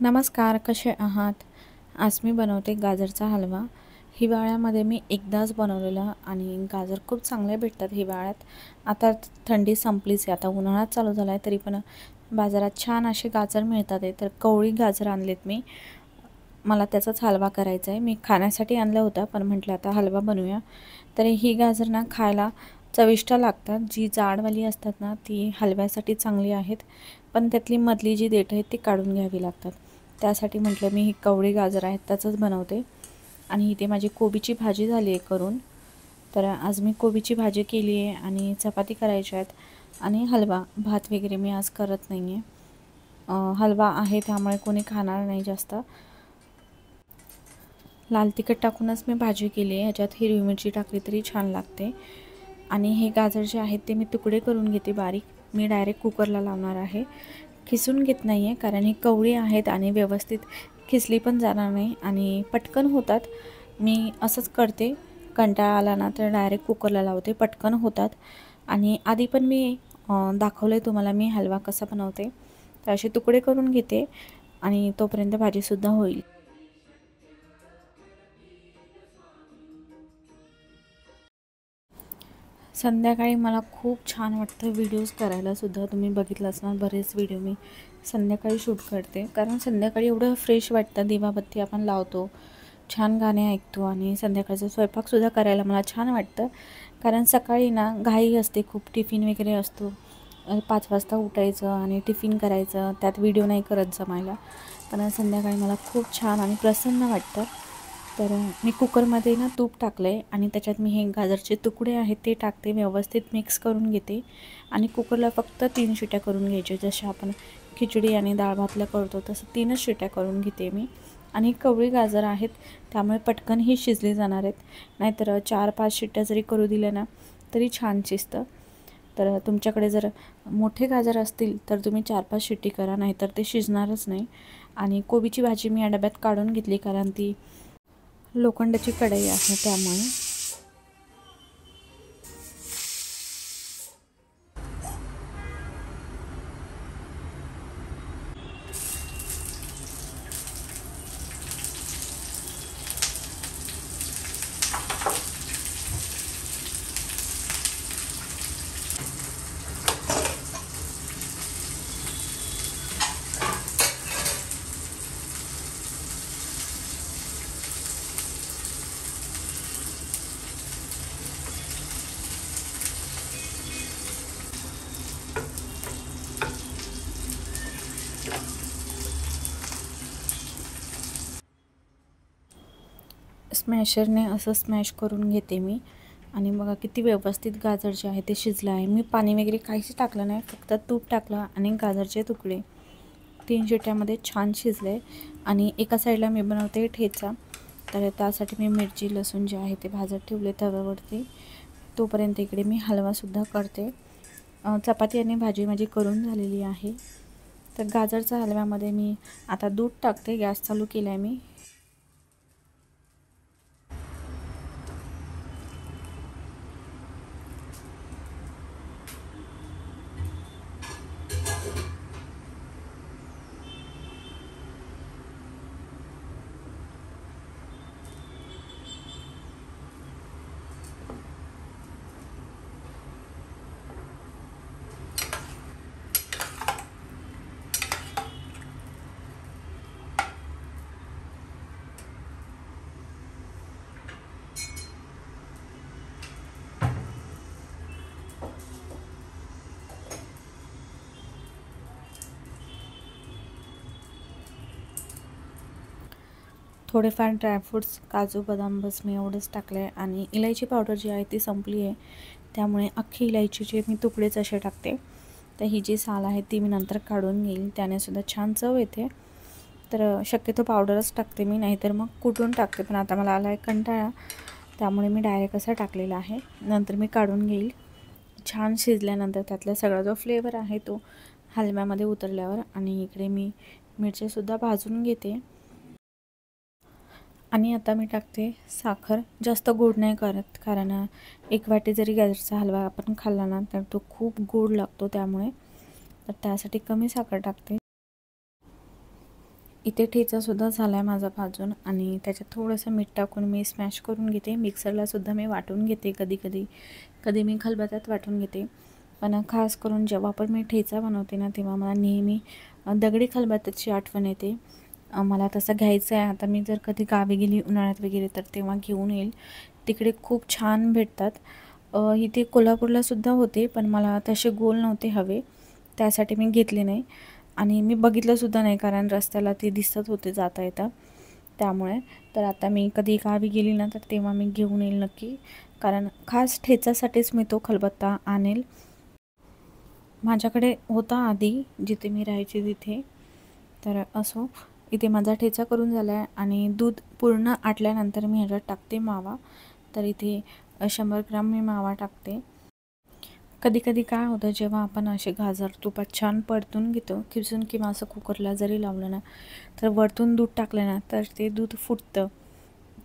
नमस्कार, कसे आहात? आज मी बनवते गाजरचा हलवा. हिवाळ्यामध्ये मी एकदाच बनवलेला आणि गाजर खूप चांगले भेटतात हिवाळ्यात. आता थंडी संपलीच आहे, आता उन्हाळा चालू झाला आहे, तरी पण बाजारात छान असे गाजर मिळतात आहे. तर कवळी गाजर आणलेत मी. मला त्याचाच हलवा करायचा आहे. मी खाण्यासाठी आणला होता, पण म्हटलं आता हलवा बनवूया. तर ही गाजर ना खायला चविष्ट लागतात. जी जाडवाली असतात ना ती हलव्यासाठी चांगली आहेत, पण त्यातली मधली जी देठ आहेत ती काढून घ्यावी लागतात. त्यासाठी म्हटलं मी ही कवळी गाजर आहेत त्याचंच बनवते. आणि इथे माझी कोबीची भाजी झाली आहे करून. तर आज मी कोबीची भाजी केली आहे आणि चपाती करायच्या आहेत आणि हलवा. भात वगैरे मी आज करत नाही आहे. हलवा आहे त्यामुळे कोणी खाणार नाही जास्त. लाल तिखट टाकूनच मी भाजी केली आहे. ह्याच्यात हिरवी मिरची टाकली तरी छान लागते. आणि हे गाजर जे आहेत ते मी तुकडे करून घेते बारीक. मी डायरेक्ट कुकरला लावणार आहे. खिसून घेत नाही आहे, कारण ही कवळी आहेत आणि व्यवस्थित खिसली पण जाणार नाही आणि पटकन होतात. मी असंच करते, कंटाळा आला ना तर डायरेक्ट कुकरला लावते, पटकन होतात. आणि आधी पण मी दाखवलं आहे तुम्हाला मी हलवा कसा बनवते. तर असे तुकडे करून घेते आणि तोपर्यंत भाजीसुद्धा होईल. संध्याकाळी मला खूप छान वाटतं व्हिडिओज करायलासुद्धा. तुम्ही बघितलं असणार बरेच व्हिडिओ मी संध्याकाळी शूट करते, कारण संध्याकाळी एवढं फ्रेश वाटतं. दिवाबत्ती आपण लावतो, छान गाणे ऐकतो आणि संध्याकाळचा स्वयंपाकसुद्धा करायला मला छान वाटतं. कारण सकाळी ना घाई असते खूप, टिफिन वगैरे असतो. 5 वाजता उठायचं आणि टिफिन करायचं, त्यात व्हिडिओ नाही करत जमायला. पण संध्याकाळी मला खूप छान आणि प्रसन्न वाटतं. तर मी कुकरमध्ये ना तूप टाकलं आहे आणि त्याच्यात मी हे गाजरचे तुकडे आहेत ते टाकते, व्यवस्थित मिक्स करून घेते. आणि कुकरला फक्त 3 शिट्या करून घ्यायच्या, जशा आपण खिचडी आणि डाळ भातला करतो तसं 3च शिट्या करून घेते मी. आणि कवळी गाजर आहेत त्यामुळे पटकन ही शिजली जाणार आहेत. नाहीतर 4-5 शिट्ट्या जरी करू दिल्या ना तरी छान शिजतं. तर तुमच्याकडे जर मोठे गाजर असतील तर तुम्ही 4-5 शिट्टी करा, नाहीतर ते शिजणारच नाही. आणि कोबीची भाजी मी या डब्यात काढून घेतली, कारण ती लोखंडाची कढई आहे त्यामुळे. स्मॅशरने असं स्मॅश करून घेते मी. आणि बघा किती व्यवस्थित गाजर जे आहे ते शिजलं आहे. मी पाणी वगैरे काहीच टाकलं नाही, फक्त तूप टाकलं आणि गाजरचे तुकडे 3 शिट्यामध्ये छान शिजले. आणि एका साईडला मी बनवते ठेचा. तर त्यासाठी मी मिरची लसूण जे आहे ते भाजत ठेवले तव्यावरती. तोपर्यंत इकडे मी हलवासुद्धा करते. चपाती आणि भाजी माझी करून झालेली आहे. तर गाजरच्या हलव्यामध्ये मी आता दूध टाकते. गॅस चालू केला आहे मी. थोडेफार ड्रायफ्रूट्स, काजू बदाम, बस मी एवढंच टाकलं आहे. आणि इलायची पावडर जी आहे ती संपली आहे, त्यामुळे अख्खी इलायचीचे मी तुकडेच असे टाकते. तर ही जी साल आहे ती मी नंतर काढून घेईल, त्यानेसुद्धा छान चव येते. तर शक्यतो पावडरच टाकते मी, नाहीतर मग कुटून टाकते. पण आता मला आला आहे कंटाळा, त्यामुळे मी डायरेक्ट असा टाकलेला आहे. नंतर मी काढून घेईल. छान शिजल्यानंतर त्यातला सगळा जो फ्लेवर आहे तो हलव्यामध्ये उतरल्यावर. आणि इकडे मी मिरचीसुद्धा भाजून घेते. आणि आता मी टाकते साखर. जास्त गोड नाही करत, कारण 1 वाटी जरी गाजरचा हलवा आपण खाल्ला ना तर तो खूप गोड लागतो, त्यामुळे तर त्यासाठी कमी साखर टाकते. इथे ठेचासुद्धा झाला आहे माझा भाजून आणि त्याच्यात थोडंसं मीठ टाकून मी स्मॅश करून घेते. मिक्सरलासुद्धा मी वाटून घेते कधी मी खलबत्त्यात वाटून घेते. पण खास करून जेव्हा पण मी ठेचा बनवते ना, तेव्हा मला नेहमी दगडी खलबत्त्याची आठवण येते. मला तसं घ्यायचं आहे. आता मी जर कधी गावी गेली उन्हाळ्यात वगैरे तर तेव्हा घेऊन येईल. तिकडे खूप छान भेटतात. इथे कोल्हापूरलासुद्धा होते, पण मला तसे गोल नव्हते हवे, त्यासाठी मी घेतले नाही. आणि मी बघितलंसुद्धा नाही, कारण रस्त्याला ते दिसत होते जाता येता त्यामुळे. तर आता मी कधी गावी गेली ना, तर तेव्हा मी घेऊन येईल नक्की, कारण खास ठेचासाठीच मी तो खलबत्ता आणेल. माझ्याकडे होता आधी जिथे मी राहायचे तिथे. तर असो, इथे माझा ठेचा करून झाला आहे आणि दूध पूर्ण आटल्यानंतर मी ह्याच्यात टाकते मावा. तर इथे 100 ग्राम मी मावा टाकते. कधी कधी काय होतं, जेव्हा आपण असे गाजर तुपात छान परतून घेतो खिसून किंवा असं कुकरला जरी लावलं ना, तर वरतून दूध टाकलं ना तर ते दूध फुटतं.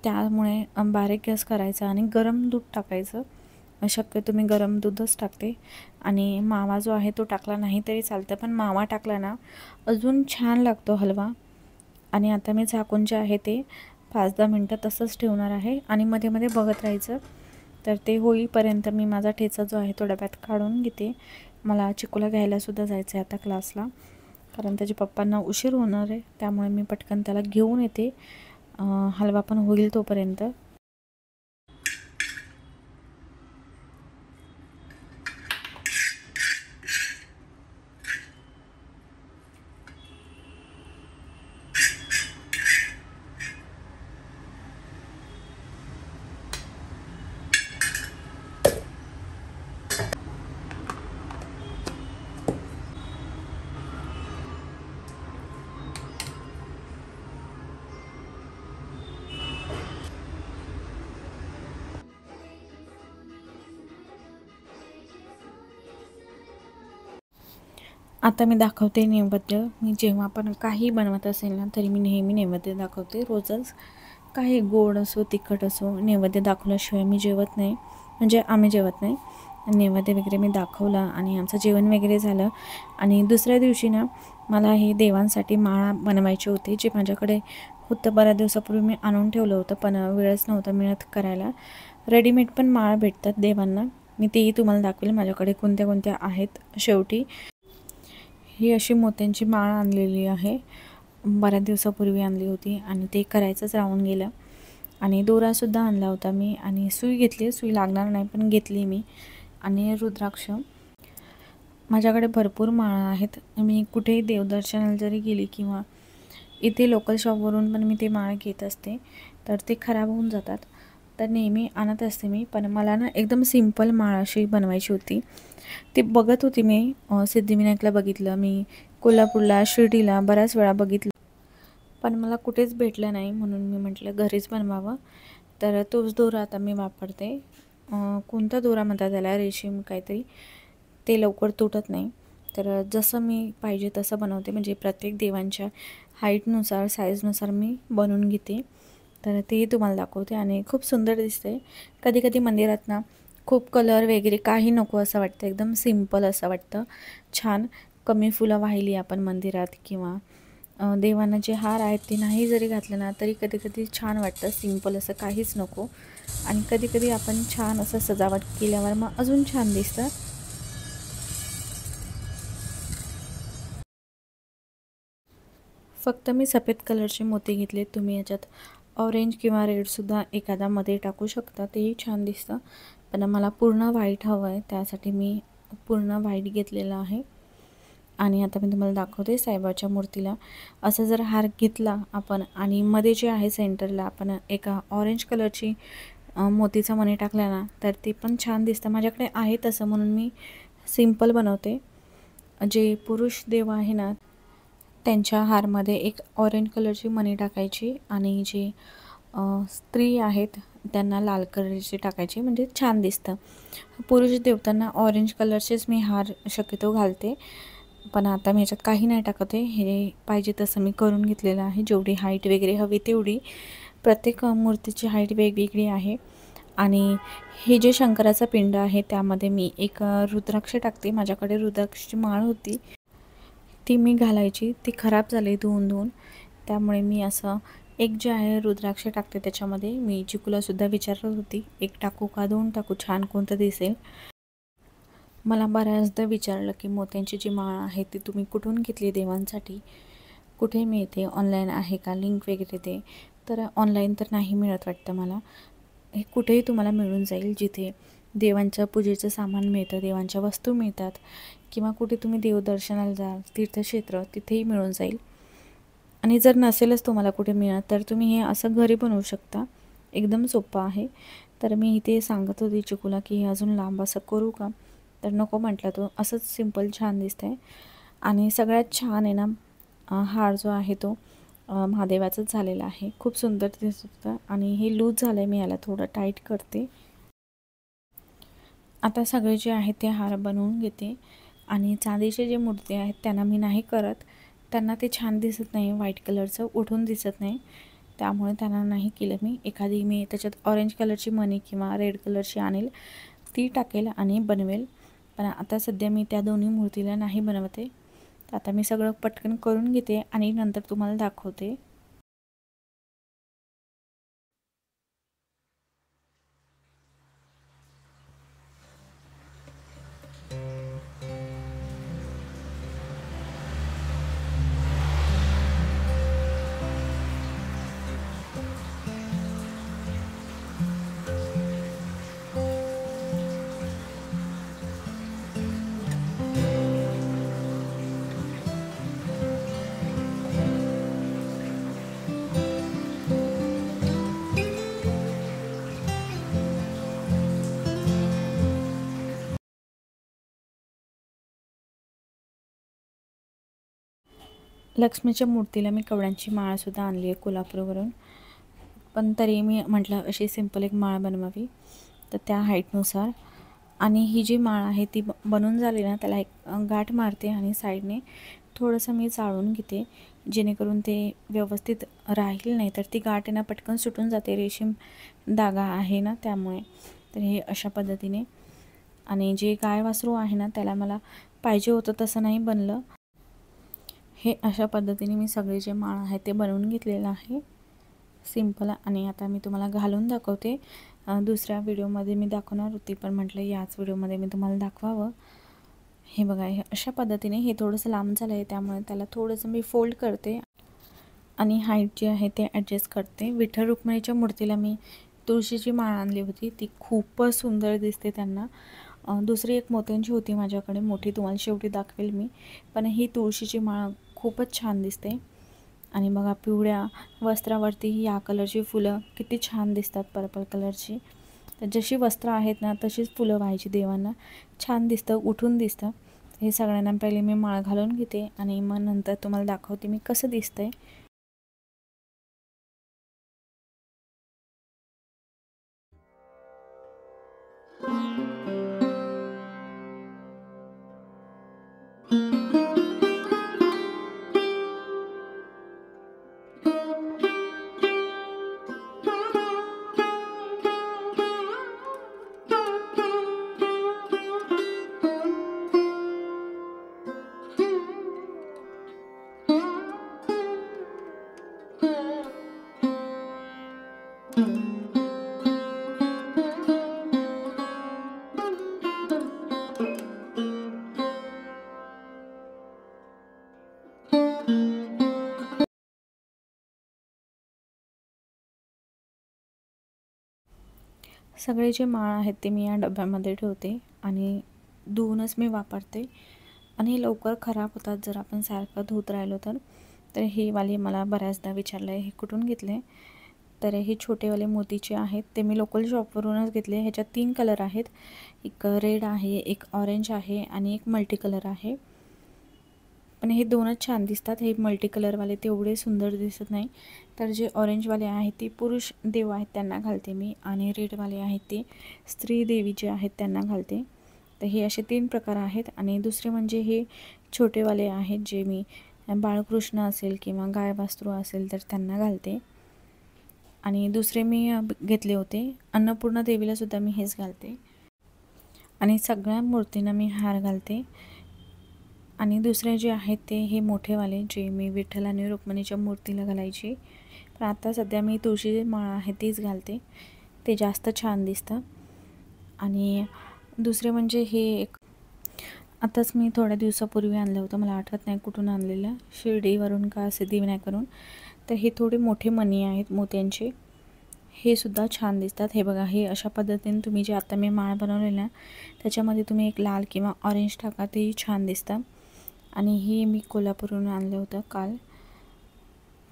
त्यामुळे बारीक गॅस करायचा आणि गरम दूध टाकायचं. शक्यतो मी गरम दूधच टाकते. आणि मावा जो आहे तो टाकला नाही तरी चालतं, पण मावा टाकला ना अजून छान लागतो हलवा. आणि आता मी झाकून जे आहे ते 5-10 मिनटं तसंच ठेवणार आहे आणि मध्ये मध्ये बघत राहायचं. तर ते होईपर्यंत मी माझा ठेचा जो आहे तो डब्यात काढून घेते. मला चिकूला घ्यायलासुद्धा जायचं आहे आता क्लासला, कारण त्याच्या पप्पांना उशीर होणार आहे, त्यामुळे मी पटकन त्याला घेऊन येते. हलवा पण होईल तोपर्यंत. आता मी दाखवते नैवेद्य. मी जेव्हा पण काही बनवत असेल ना, तरी मी नेहमी नैवेद्य दाखवते रोजच. काही गोड असो तिखट असो, नैवेद्य दाखवल्याशिवाय मी जेवत नाही, म्हणजे आम्ही जेवत नाही. नैवेद्य वगैरे मी दाखवला आणि आमचं जेवण वगैरे झालं. आणि दुसऱ्या दिवशी ना मला हे देवांसाठी माळा बनवायची होती, जे माझ्याकडे होतं बऱ्याच दिवसापूर्वी मी आणून ठेवलं होतं, पण वेळच नव्हता मिळत करायला. रेडीमेड पण माळा भेटतात देवांना, मी तेही तुम्हाला दाखवेल माझ्याकडे कोणत्या कोणत्या आहेत. शेवटी ही अशी मोत्यांची माळ आणलेली आहे, बऱ्याच दिवसापूर्वी आणली होती आणि ते करायचंच राहून गेलं. आणि दोरासुद्धा आणला होता मी आणि सुई घेतली, सुई लागणार नाही पण घेतली मी. आणि रुद्राक्ष. माझ्याकडे भरपूर माळा आहेत. मी कुठेही देवदर्शनाला जरी गेली किंवा इथे लोकल शॉपवरून पण मी ते माळ घेत असते, तर ते खराब होऊन जातात, तर नेहमी आणत असते मी. पण मला ना एकदम सिंपल माळ अशी बनवायची होती. ती बघत होती मी, सिद्धिविनायकला बघितलं, मी कोल्हापूरला शिर्डीला बऱ्याच वेळा बघितलं, पण मला कुठेच भेटलं नाही. म्हणून मी म्हटलं घरीच बनवावं. तर तोच दोरा आता मी वापरते. कोणता दोरा म्हणतात त्याला, रेशीम काहीतरी, ते लवकर तुटत नाही. तर जसं मी पाहिजे तसं बनवते, म्हणजे प्रत्येक देवांच्या हाईटनुसार साईजनुसार मी बनवून घेते. तर तेही तुम्हाला दाखवते आणि खूप सुंदर दिसते. कधी कधी मंदिरात ना खूप कलर वगैरे काही नको असं वाटतं, एकदम सिंपल असं वाटतं. छान कमी फुलं वाहिली आपण मंदिरात किंवा देवांना जे हार आहेत ते नाही जरी घातलं ना, तरी कधी कधी छान वाटतं. सिंपल असं काहीच नको. आणि कधी कधी आपण छान असं सजावट केल्यावर मग अजून छान दिसतं. फक्त मी सफेद कलरचे मोती घेतले. तुम्ही याच्यात ऑरेंज किंवा रेडसुद्धा एखादा मध्ये टाकू शकता, तेही छान दिसतं. पण मला पूर्ण व्हाईट हवं आहे, त्यासाठी मी पूर्ण व्हाईट घेतलेला आहे. आणि आता मी तुम्हाला दाखवते साईबाबाच्या मूर्तीला असं जर हार घेतला आपण आणि मध्ये जे आहे सेंटरला आपण एका ऑरेंज कलरची मोतीचा मणी टाकला ना, तर ते पण छान दिसतं. माझ्याकडे आहे तसं, म्हणून मी सिंपल बनवते. जे पुरुष देव आहे ना, त्यांच्या हारमध्ये एक ऑरेंज कलरची मणी टाकायची आणि जे स्त्री आहेत त्यांना लाल कलरची टाकायची, म्हणजे छान दिसतं. पुरुष देवतांना ऑरेंज कलरचेच मी हार शक्यतो घालते. पण आता मी ह्याच्यात काही नाही टाकते, हे पाहिजे तसं मी करून घेतलेलं आहे. जेवढी हाईट वगैरे हवी तेवढी. प्रत्येक मूर्तीची हाईट वेगवेगळी आहे. आणि हे जे शंकराचा पिंड आहे त्यामध्ये मी एक रुद्राक्ष टाकते. माझ्याकडे रुद्राक्षची माळ होती, ती मी घालायची, ती खराब झाली धुवून धुवून, त्यामुळे मी असं एक जे आहे रुद्राक्ष टाकते त्याच्यामध्ये. मी चिकूलासुद्धा विचारत होती, एक टाकू का 2 टाकू, छान कोणतं दिसेल. मला बऱ्याचदा विचारलं की मोत्यांची जी माळ आहे ती तुम्ही कुठून घेतली देवांसाठी, कुठे मिळते, ऑनलाईन आहे का, लिंक वगैरे दे. तर ऑनलाईन तर नाही मिळत वाटतं मला. हे कुठेही तुम्हाला मिळून जाईल, जिथे देवांच्या पूजेचं सामान मिळतं, देवांच्या वस्तू मिळतात, किंवा कुठे तुम्ही देवदर्शनाला जाल, तीर्थक्षेत्र, तिथेही मिळून जाईल. आणि जर नसेलच तुम्हाला कुठे मिळत तर तुम्ही हे असं घरी बनवू शकता, एकदम सोपं आहे. तर मी इथे सांगत होती चिकूला की हे अजून लांब असं करू का, तर नको म्हटला तो, असंच सिंपल छान दिसतंय. आणि सगळ्यात छान आहे ना हार जो आहे तो महादेवाचाच झालेला आहे, खूप सुंदर दिसत होता. आणि हे लूज झालं आहे, मी याला थोडं टाईट करते. आता सगळे जे आहेत ते हार बनवून घेते. आणि चांदीचे जे मूर्ती आहेत त्यांना मी नाही करत, त्यांना ते छान दिसत नाही, व्हाईट कलरचं उठून दिसत नाही, त्यामुळे त्यांना नाही केलं मी. एखादी मी त्याच्यात ऑरेंज कलरची मणी किंवा रेड कलरची आणेल, ती टाकेल आणि बनवेल. पण आता सध्या मी त्या दोन्ही मूर्तीला नाही बनवते. तर आता मी सगळं पटकन करून घेते आणि नंतर तुम्हाला दाखवते. लक्ष्मीच्या मूर्तीला मी कवड्यांची माळसुद्धा आणली आहे कोल्हापूरवरून. पण तरी मी म्हटलं अशी सिंपल एक माळ बनवावी, तर त्या हाईटनुसार. आणि ही जी माळ आहे ती बनवून झाली ना, त्याला एक गाठ मारते आणि साईडने थोडंसं मी चाळून घेते, जेणेकरून ते व्यवस्थित राहील. नाही तर ती गाठ आहे ना पटकन सुटून जाते, रेशीम धागा आहे ना त्यामुळे. तर हे अशा पद्धतीने. आणि जे गाय वासरू आहे ना त्याला मला पाहिजे होतं तसं नाही बनलं. हे अशा पद्धतीने मी सगळे जे माळ आहे ते बनवून घेतलेलं आहे सिंपल. आणि आता मी तुम्हाला घालून दाखवते. दुसऱ्या व्हिडिओमध्ये मी दाखवणार होती, पण म्हटलं याच व्हिडिओमध्ये मी तुम्हाला दाखवावं. हे बघा, हे अशा पद्धतीने. हे थोडंसं लांब झालं आहे त्यामुळे त्याला थोडंसं मी फोल्ड करते आणि हाईट जी आहे ते ॲडजस्ट करते. विठ्ठल रुक्मिणीच्या मूर्तीला मी तुळशीची माळ आणली होती, ती खूपच सुंदर दिसते त्यांना. दुसरी एक मोत्यांची होती माझ्याकडे मोठी, तुम्हाला शेवटी दाखवेल मी. पण ही तुळशीची माळ खूपच छान दिसते. आणि बघा पिवळ्या वस्त्रावरती या कलरची फुलं किती छान दिसतात, पर्पल कलरची. तर जशी वस्त्र आहेत ना तशीच फुलं व्हायची देवांना, छान दिसतं, उठून दिसतं. हे सगळ्यांना पहिले मी माळ घालून घेते आणि मग नंतर तुम्हाला दाखवते मी कसं दिसतंय. सगळे जे माळ आहेत ते मी या डब्यामध्ये ठेवते आणि धुवूनच मी वापरते. आणि लवकर खराब होतात जर आपण सारखं धुत राहिलो तर. तर हे वाले मला बऱ्याचदा विचारलं आहे हे कुठून घेतले. तर हे छोटेवाले मोतीचे आहेत, ते मी लोकल शॉपवरूनच घेतले. ह्याच्यात 3 कलर आहेत, एक रेड आहे, एक ऑरेंज आहे आणि एक मल्टी कलर आहे. पण हे दोनच छान दिसतात. हे मल्टी कलरवाले तेवढे सुंदर दिसत नाही. तर जे ऑरेंजवाले आहेत ते पुरुष देव आहेत त्यांना घालते मी, आणि रेडवाले आहेत ते स्त्री देवी जे आहेत त्यांना घालते. तर हे असे 3 प्रकार आहेत. आणि दुसरे म्हणजे हे छोटेवाले आहेत जे मी बाळकृष्ण असेल किंवा गाय वासरू असेल तर त्यांना घालते. आणि दुसरे मी घेतले होते अन्नपूर्णा देवीलासुद्धा मी हेच घालते. आणि सगळ्या मूर्तींना मी हार घालते. आणि दुसरे जे आहेत ते हे मोठेवाले जे मी विठ्ठल आणि रुक्मिणीच्या मूर्तीला घालायची, पण आता सध्या मी तुळशीची माळ आहे तीच घालते, ते जास्त छान दिसतं. आणि दुसरे म्हणजे हे एक आताच मी थोड्या दिवसापूर्वी आणलं होतं, मला आठवत नाही कुठून आणलेलं, शिर्डीवरून का सिद्धिविनायकवरून. तर हे थोडे मोठे मणी आहेत मोत्यांचे, हे सुद्धा छान दिसतात. हे बघा, हे अशा पद्धतीने तुम्ही जे आता मी माळ बनवलेली ना त्याच्यामध्ये तुम्ही एक लाल किंवा ऑरेंज टाका, तेही छान दिसतं. आणि ही मी कोल्हापूरहून आणलं होतं काल,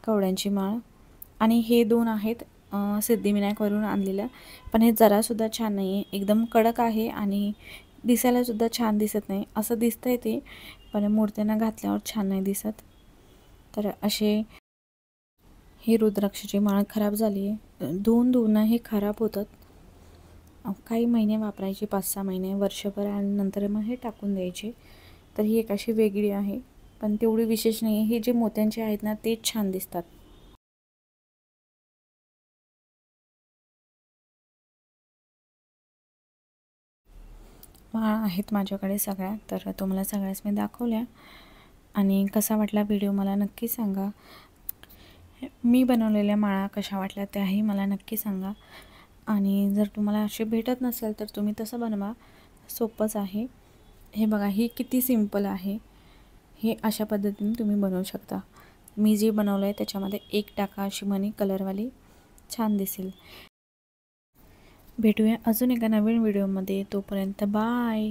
कवड्यांची माळ. आणि हे दोन आहेत सिद्धिविनायकवरून आणलेलं, पण हे जरासुद्धा छान नाही आहे, एकदम कडक आहे आणि दिसायलासुद्धा छान दिसत नाही. असं दिसतंय ते, पण मूर्त्यांना घातल्यावर छान नाही दिसत. तर असे ही रुद्राक्षाची माळ खराब झाली आहे, धुवून हे खराब होतात. काही महिने वापरायचे, 5-6 महिने, वर्षभर, आणि नंतर मग हे टाकून द्यायचे. तर ही एक अशी वेगळी आहे, पण तेवढी विशेष नाही आहे. हे जे मोत्यांचे आहेत ना तेच छान दिसतात. माळा आहेत माझ्याकडे सगळ्या, तर तुम्हाला सगळ्याच मी दाखवल्या. आणि कसा वाटला व्हिडिओ मला नक्की सांगा. मी बनवलेल्या माळा कशा वाटल्या त्याही मला नक्की सांगा. आणि जर तुम्हाला असे भेटत नसेल तर तुम्ही तसं बनवा, सोपंच आहे. हे बघा, ही किती सिंपल आहे. हे अशा पद्धतीने तुम्ही बनवू शकता. मी जे बनवलं आहे त्याच्यामध्ये एक टाका अशी मनी कलरवाली, छान दिसेल. भेटूया अजून एका नवीन व्हिडिओमध्ये, तोपर्यंत बाय.